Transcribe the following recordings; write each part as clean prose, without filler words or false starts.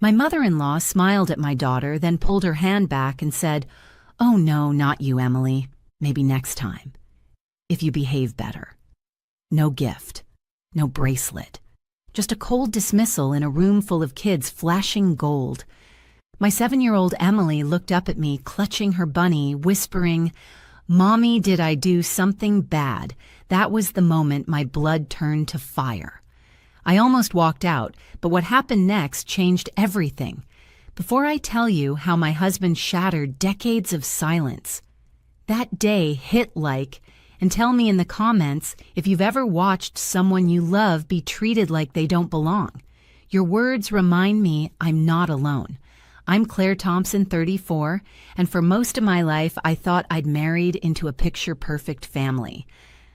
My mother-in-law smiled at my daughter, then pulled her hand back and said, "Oh no, not you, Emily. Maybe next time, if you behave better." No gift, no bracelet, just a cold dismissal in a room full of kids flashing gold. My 7-year-old Emily looked up at me, clutching her bunny, whispering, "Mommy, did I do something bad?" That was the moment my blood turned to fire. I almost walked out, but what happened next changed everything. Before I tell you how my husband shattered decades of silence, that day hit like, and tell me in the comments if you've ever watched someone you love be treated like they don't belong. Your words remind me I'm not alone. I'm Claire Thompson, 34, and for most of my life I thought I'd married into a picture-perfect family.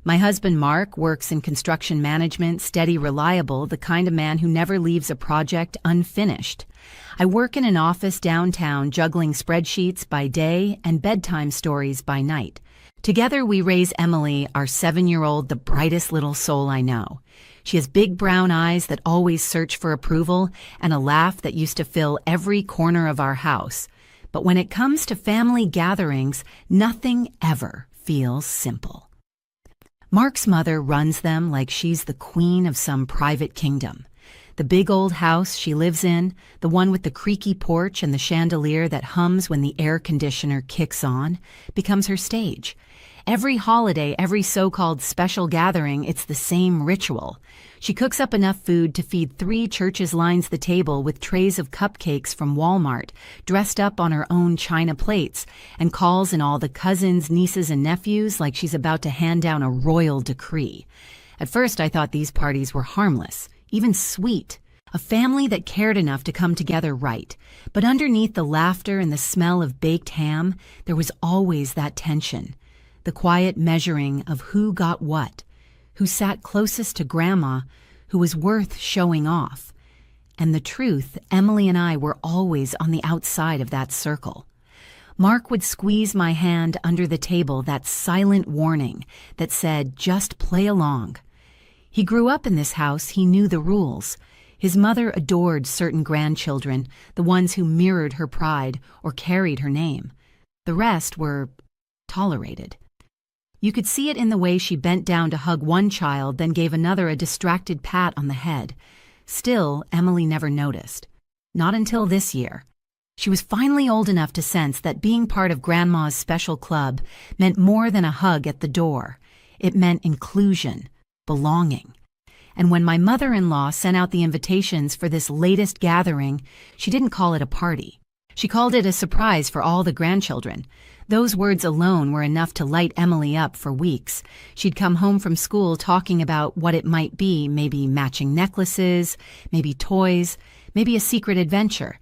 My husband Mark works in construction management, steady, reliable, the kind of man who never leaves a project unfinished. I work in an office downtown, juggling spreadsheets by day and bedtime stories by night. Together we raise Emily, our 7-year-old, the brightest little soul I know. She has big brown eyes that always search for approval and a laugh that used to fill every corner of our house. But when it comes to family gatherings, nothing ever feels simple. Mark's mother runs them like she's the queen of some private kingdom. The big old house she lives in, the one with the creaky porch and the chandelier that hums when the air conditioner kicks on, becomes her stage. Every holiday, every so-called special gathering, it's the same ritual. She cooks up enough food to feed 3 churches lines the table with trays of cupcakes from Walmart, dressed up on her own china plates, and calls in all the cousins, nieces, and nephews like she's about to hand down a royal decree. At first I thought these parties were harmless, even sweet, a family that cared enough to come together right. But underneath the laughter and the smell of baked ham, there was always that tension. The quiet measuring of who got what, who sat closest to Grandma, who was worth showing off. And the truth, Emily and I were always on the outside of that circle. Mark would squeeze my hand under the table, that silent warning that said, "Just play along." He grew up in this house, he knew the rules. His mother adored certain grandchildren, the ones who mirrored her pride or carried her name. The rest were tolerated. You could see it in the way she bent down to hug one child, then gave another a distracted pat on the head. Still, Emily never noticed. Not until this year. She was finally old enough to sense that being part of Grandma's special club meant more than a hug at the door. It meant inclusion, belonging. And when my mother-in-law sent out the invitations for this latest gathering, she didn't call it a party. She called it a surprise for all the grandchildren. Those words alone were enough to light Emily up for weeks. She'd come home from school talking about what it might be, maybe matching necklaces, maybe toys, maybe a secret adventure.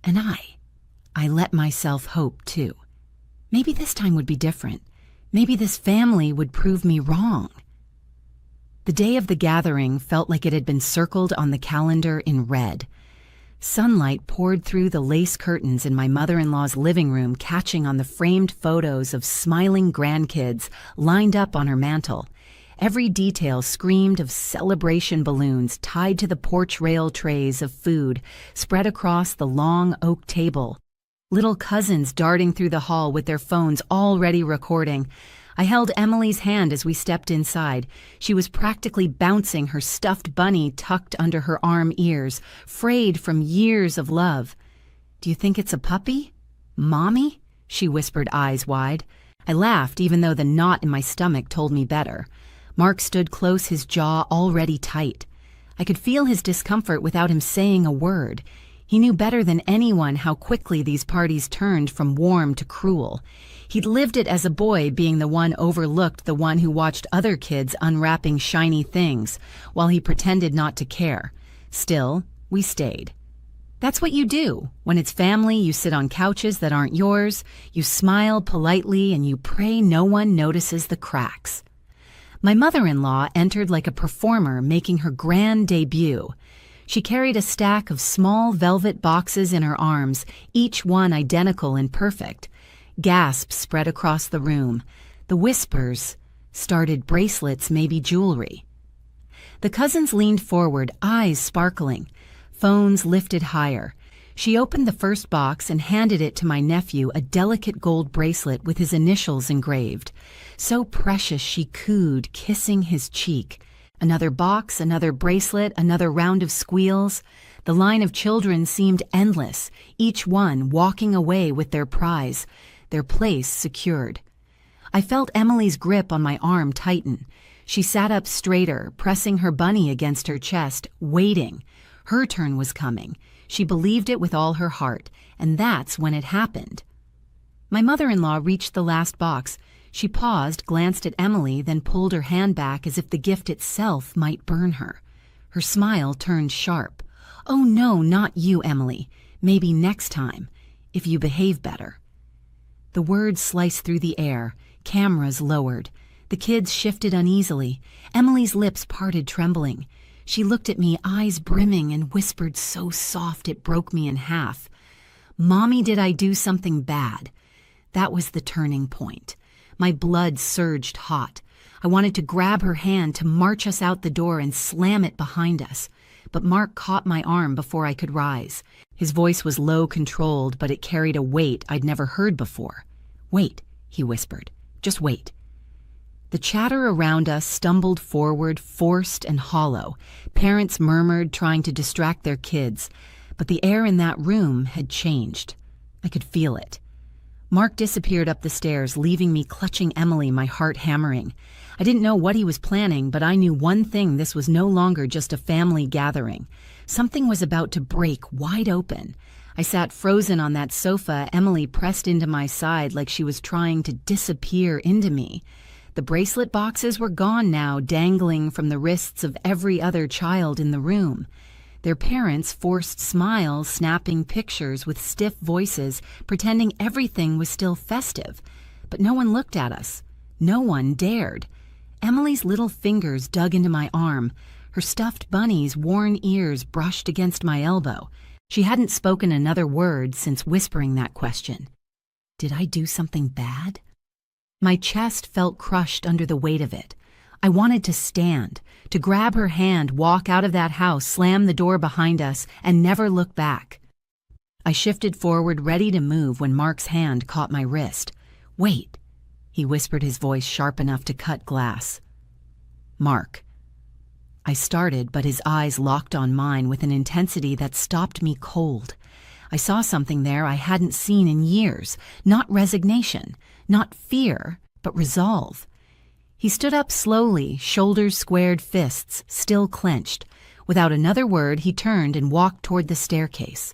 And I let myself hope too. Maybe this time would be different. Maybe this family would prove me wrong. The day of the gathering felt like it had been circled on the calendar in red. Sunlight poured through the lace curtains in my mother-in-law's living room, catching on the framed photos of smiling grandkids lined up on her mantel. Every detail screamed of celebration balloons tied to the porch rail trays of food spread across the long oak table. Little cousins darting through the hall with their phones already recording. I held Emily's hand as we stepped inside. She was practically bouncing, her stuffed bunny tucked under her arm ears, frayed from years of love. "Do you think it's a puppy? Mommy?" she whispered, eyes wide. I laughed, even though the knot in my stomach told me better. Mark stood close, his jaw already tight. I could feel his discomfort without him saying a word. He knew better than anyone how quickly these parties turned from warm to cruel. He'd lived it as a boy, being the one overlooked, the one who watched other kids unwrapping shiny things, while he pretended not to care. Still, we stayed. That's what you do. When it's family, you sit on couches that aren't yours, you smile politely, and you pray no one notices the cracks. My mother-in-law entered like a performer making her grand debut. She carried a stack of small velvet boxes in her arms, each one identical and perfect. Gasps spread across the room. The whispers started bracelets, maybe jewelry. The cousins leaned forward, eyes sparkling. Phones lifted higher. She opened the first box and handed it to my nephew, a delicate gold bracelet with his initials engraved. So precious, she cooed, kissing his cheek. Another box, another bracelet, another round of squeals. The line of children seemed endless, each one walking away with their prize, their place secured. I felt Emily's grip on my arm tighten. She sat up straighter, pressing her bunny against her chest, waiting. Her turn was coming. She believed it with all her heart, and that's when it happened. My mother-in-law reached the last box. She paused, glanced at Emily, then pulled her hand back as if the gift itself might burn her. Her smile turned sharp. "Oh no, not you, Emily. Maybe next time, if you behave better." The words sliced through the air, cameras lowered. The kids shifted uneasily. Emily's lips parted, trembling. She looked at me, eyes brimming, and whispered so soft it broke me in half. "Mommy, did I do something bad?" That was the turning point. My blood surged hot. I wanted to grab her hand, to march us out the door and slam it behind us. But Mark caught my arm before I could rise. His voice was low, controlled, but it carried a weight I'd never heard before. "Wait," he whispered. "Just wait." The chatter around us stumbled forward, forced and hollow. Parents murmured, trying to distract their kids. But the air in that room had changed. I could feel it. Mark disappeared up the stairs, leaving me clutching Emily, my heart hammering. I didn't know what he was planning, but I knew one thing: this was no longer just a family gathering. Something was about to break wide open. I sat frozen on that sofa, Emily pressed into my side like she was trying to disappear into me. The bracelet boxes were gone now, dangling from the wrists of every other child in the room. Their parents forced smiles, snapping pictures with stiff voices, pretending everything was still festive. But no one looked at us. No one dared. Emily's little fingers dug into my arm. Her stuffed bunny's worn ears brushed against my elbow. She hadn't spoken another word since whispering that question. Did I do something bad? My chest felt crushed under the weight of it. I wanted to stand, to grab her hand, walk out of that house, slam the door behind us, and never look back. I shifted forward, ready to move, when Mark's hand caught my wrist. "Wait," he whispered, his voice sharp enough to cut glass. "Mark." I started, but his eyes locked on mine with an intensity that stopped me cold. I saw something there I hadn't seen in years. Not resignation, not fear, but resolve. He stood up slowly, shoulders squared, fists still clenched. Without another word, he turned and walked toward the staircase.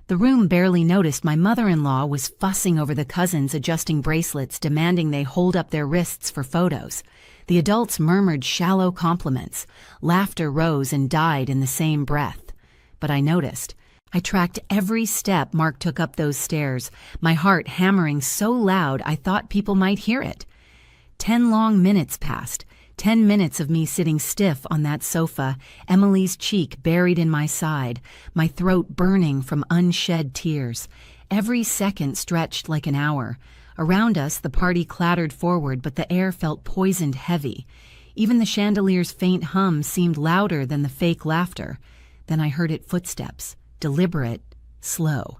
The room barely noticed my mother-in-law was fussing over the cousins, adjusting bracelets, demanding they hold up their wrists for photos. The adults murmured shallow compliments. Laughter rose and died in the same breath. But I noticed. I tracked every step Mark took up those stairs, my heart hammering so loud I thought people might hear it. 10 long minutes passed, 10 minutes of me sitting stiff on that sofa, Emily's cheek buried in my side, my throat burning from unshed tears. Every second stretched like an hour. Around us, the party clattered forward, but the air felt poisoned heavy. Even the chandelier's faint hum seemed louder than the fake laughter. Then I heard it: footsteps. Deliberate, slow.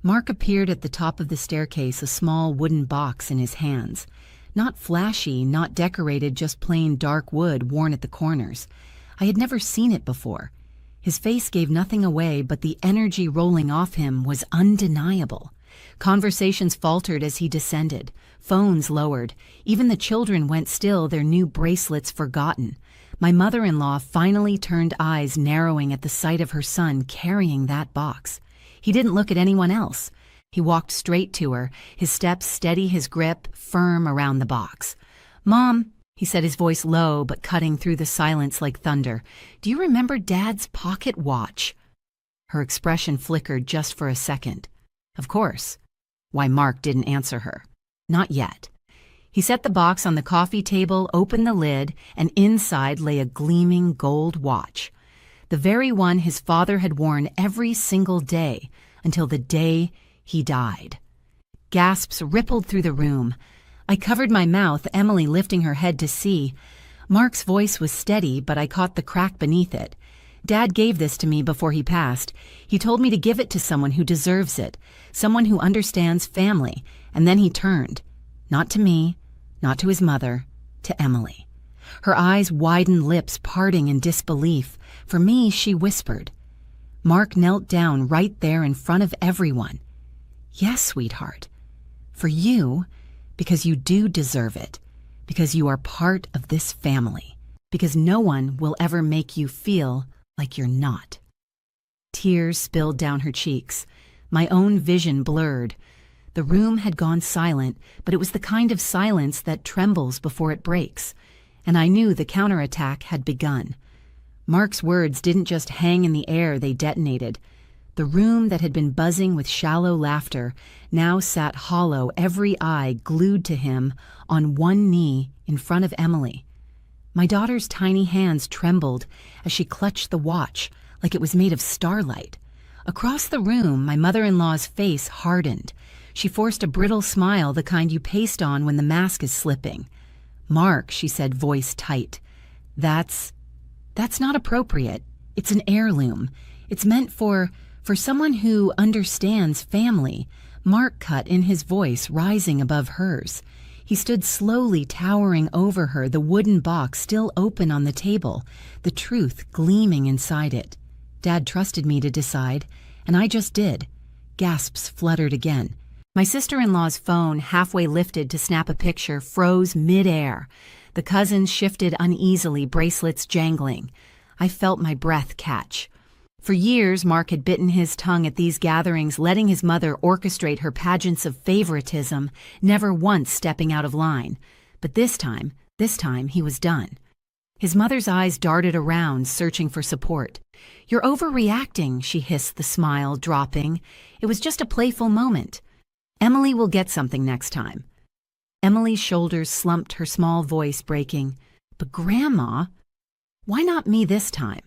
Mark appeared at the top of the staircase, a small wooden box in his hands. Not flashy, not decorated, just plain dark wood worn at the corners. I had never seen it before. His face gave nothing away, but the energy rolling off him was undeniable. Conversations faltered as he descended. Phones lowered. Even the children went still, their new bracelets forgotten. My mother-in-law finally turned, eyes narrowing at the sight of her son carrying that box. He didn't look at anyone else. He walked straight to her, his steps steady, his grip firm around the box. "Mom," he said, his voice low but cutting through the silence like thunder, "do you remember Dad's pocket watch?" Her expression flickered just for a second. Of course. Why, Mark didn't answer her. Not yet. He set the box on the coffee table, opened the lid, and inside lay a gleaming gold watch. The very one his father had worn every single day until the day he died. Gasps rippled through the room. I covered my mouth, Emily lifting her head to see. Mark's voice was steady, but I caught the crack beneath it. Dad gave this to me before he passed. He told me to give it to someone who deserves it, someone who understands family, and then he turned. Not to me, not to his mother, to Emily. Her eyes widened, lips parting in disbelief. For me, she whispered. Mark knelt down right there in front of everyone. Yes, sweetheart. For you, because you do deserve it, because you are part of this family, because no one will ever make you feel like you're not. Tears spilled down her cheeks. My own vision blurred. The room had gone silent, but it was the kind of silence that trembles before it breaks, and I knew the counterattack had begun. Mark's words didn't just hang in the air, they detonated. The room that had been buzzing with shallow laughter now sat hollow, every eye glued to him, on one knee in front of Emily. My daughter's tiny hands trembled as she clutched the watch like it was made of starlight. Across the room, my mother-in-law's face hardened. She forced a brittle smile, the kind you paste on when the mask is slipping. Mark, she said, voice tight. That's not appropriate. It's an heirloom. It's meant for someone who understands family. Mark cut in, his voice rising above hers. He stood slowly, towering over her, the wooden box still open on the table, the truth gleaming inside it. Dad trusted me to decide, and I just did. Gasps fluttered again. My sister-in-law's phone, halfway lifted to snap a picture, froze mid-air. The cousins shifted uneasily, bracelets jangling. I felt my breath catch. For years, Mark had bitten his tongue at these gatherings, letting his mother orchestrate her pageants of favoritism, never once stepping out of line. But this time he was done. His mother's eyes darted around, searching for support. "You're overreacting," she hissed, the smile dropping. "It was just a playful moment. Emily will get something next time." Emily's shoulders slumped, her small voice breaking. "But Grandma, why not me this time?"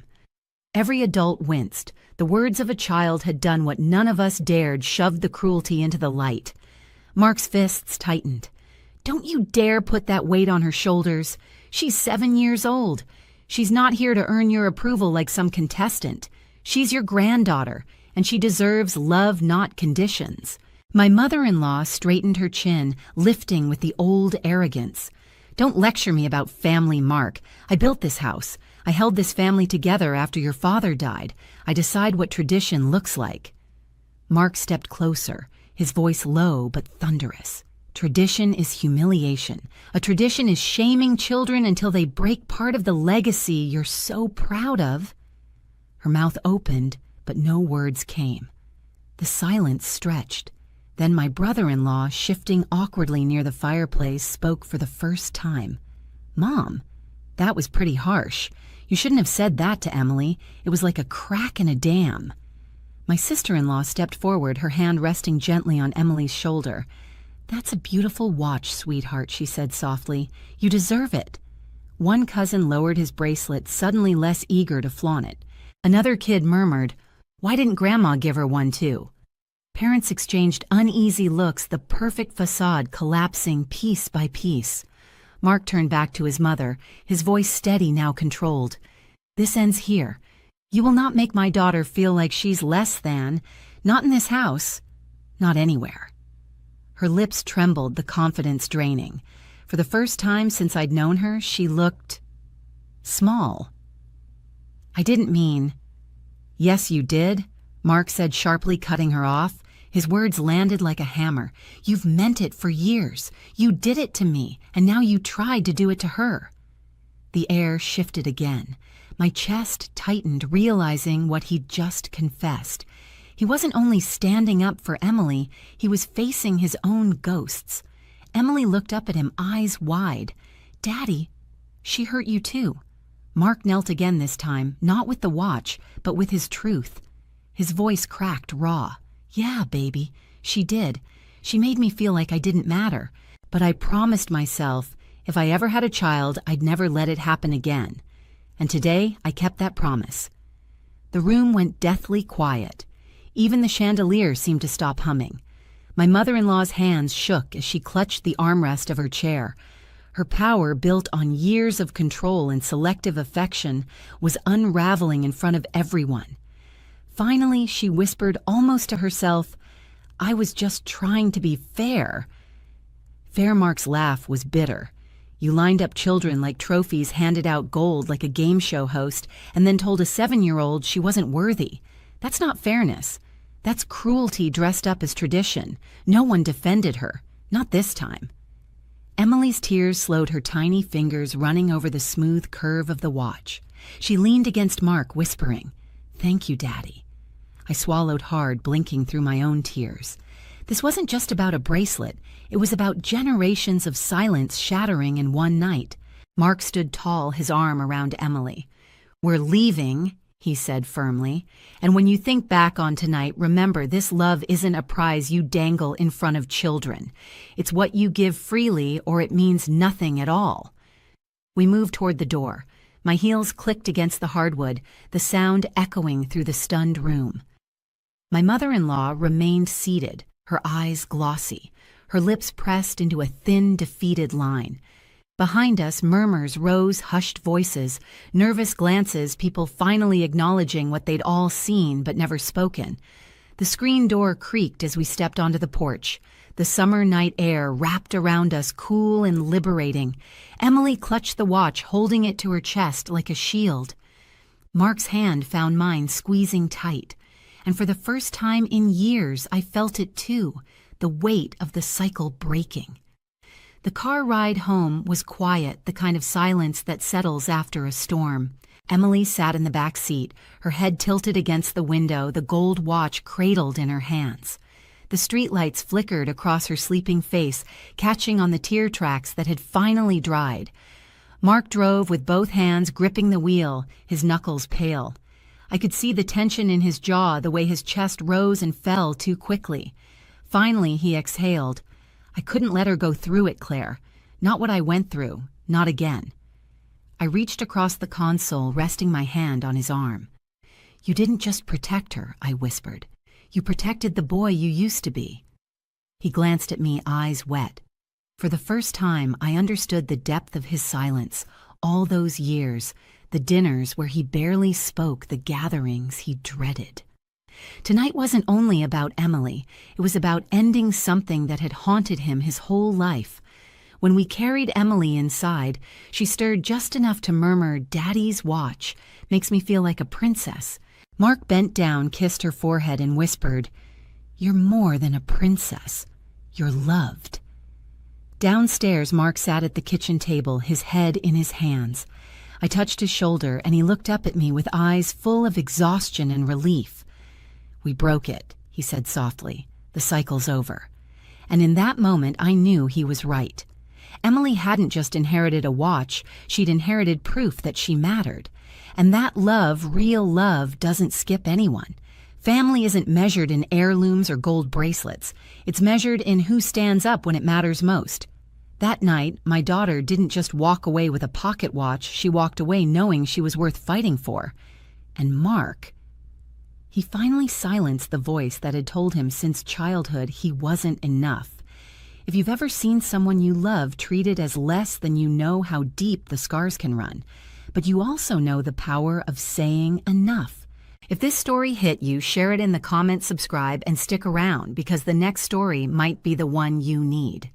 Every adult winced. The words of a child had done what none of us dared, shoved the cruelty into the light. Mark's fists tightened. "Don't you dare put that weight on her shoulders. She's 7 years old. She's not here to earn your approval like some contestant. She's your granddaughter, and she deserves love, not conditions." My mother-in-law straightened her chin, lifting with the old arrogance. "Don't lecture me about family, Mark. I built this house. I held this family together after your father died. I decide what tradition looks like." Mark stepped closer, his voice low but thunderous. "Tradition is humiliation. A tradition is shaming children until they break part of the legacy you're so proud of." Her mouth opened, but no words came. The silence stretched. Then my brother-in-law, shifting awkwardly near the fireplace, spoke for the first time. "Mom, that was pretty harsh. You shouldn't have said that to Emily. It was like a crack in a dam." My sister-in-law stepped forward, her hand resting gently on Emily's shoulder. "That's a beautiful watch, sweetheart," she said softly. "You deserve it." One cousin lowered his bracelet, suddenly less eager to flaunt it. Another kid murmured, "Why didn't Grandma give her one too?" Parents exchanged uneasy looks, the perfect facade collapsing piece by piece. Mark turned back to his mother, his voice steady, now controlled. "This ends here. You will not make my daughter feel like she's less than. Not in this house. Not anywhere." Her lips trembled, the confidence draining. For the first time since I'd known her, she looked small. "I didn't mean—" "Yes, you did," Mark said sharply, cutting her off. His words landed like a hammer. "You've meant it for years. You did it to me, and now you tried to do it to her." The air shifted again. My chest tightened, realizing what he'd just confessed. He wasn't only standing up for Emily, he was facing his own ghosts. Emily looked up at him, eyes wide. "Daddy, she hurt you too." Mark knelt again this time, not with the watch, but with his truth. His voice cracked raw. "Yeah, baby, she did. She made me feel like I didn't matter. But I promised myself, if I ever had a child, I'd never let it happen again. And today, I kept that promise." The room went deathly quiet. Even the chandelier seemed to stop humming. My mother-in-law's hands shook as she clutched the armrest of her chair. Her power, built on years of control and selective affection, was unraveling in front of everyone. Finally, she whispered almost to herself, "I was just trying to be fair." Fairmark's laugh was bitter. "You lined up children like trophies, handed out gold like a game show host, and then told a 7-year-old she wasn't worthy. That's not fairness. That's cruelty dressed up as tradition. No one defended her. Not this time." Emily's tears slowed her tiny fingers running over the smooth curve of the watch. She leaned against Mark, whispering, "Thank you, Daddy." I swallowed hard, blinking through my own tears. This wasn't just about a bracelet. It was about generations of silence shattering in one night. Mark stood tall, his arm around Emily. "We're leaving," he said firmly. "And when you think back on tonight, remember this love isn't a prize you dangle in front of children. It's what you give freely, or it means nothing at all." We moved toward the door. My heels clicked against the hardwood, the sound echoing through the stunned room. My mother-in-law remained seated, her eyes glossy, her lips pressed into a thin, defeated line. Behind us, murmurs rose, hushed voices, nervous glances, people finally acknowledging what they'd all seen but never spoken. The screen door creaked as we stepped onto the porch. The summer night air wrapped around us, cool and liberating. Emily clutched the watch, holding it to her chest like a shield. Mark's hand found mine, squeezing tight. And for the first time in years, I felt it too, the weight of the cycle breaking. The car ride home was quiet, the kind of silence that settles after a storm. Emily sat in the back seat, her head tilted against the window, the gold watch cradled in her hands. The streetlights flickered across her sleeping face, catching on the tear tracks that had finally dried. Mark drove with both hands gripping the wheel, his knuckles pale. I could see the tension in his jaw, the way his chest rose and fell too quickly. Finally, he exhaled. "I couldn't let her go through it, Claire. Not what I went through. Not again." I reached across the console, resting my hand on his arm. "You didn't just protect her," I whispered. "You protected the boy you used to be." He glanced at me, eyes wet. For the first time, I understood the depth of his silence. All those years, the dinners where he barely spoke, the gatherings he dreaded. Tonight wasn't only about Emily. It was about ending something that had haunted him his whole life. When we carried Emily inside, she stirred just enough to murmur, "Daddy's watch makes me feel like a princess." Mark bent down, kissed her forehead, and whispered, "You're more than a princess. You're loved." Downstairs, Mark sat at the kitchen table, his head in his hands. I touched his shoulder, and he looked up at me with eyes full of exhaustion and relief. "We broke it," he said softly. "The cycle's over." And in that moment, I knew he was right. Emily hadn't just inherited a watch, she'd inherited proof that she mattered. And that love, real love, doesn't skip anyone. Family isn't measured in heirlooms or gold bracelets. It's measured in who stands up when it matters most. That night, my daughter didn't just walk away with a pocket watch, she walked away knowing she was worth fighting for. And Mark, he finally silenced the voice that had told him since childhood he wasn't enough. If you've ever seen someone you love treated as less than, you know how deep the scars can run. But you also know the power of saying enough. If this story hit you, share it in the comments, subscribe, and stick around because the next story might be the one you need.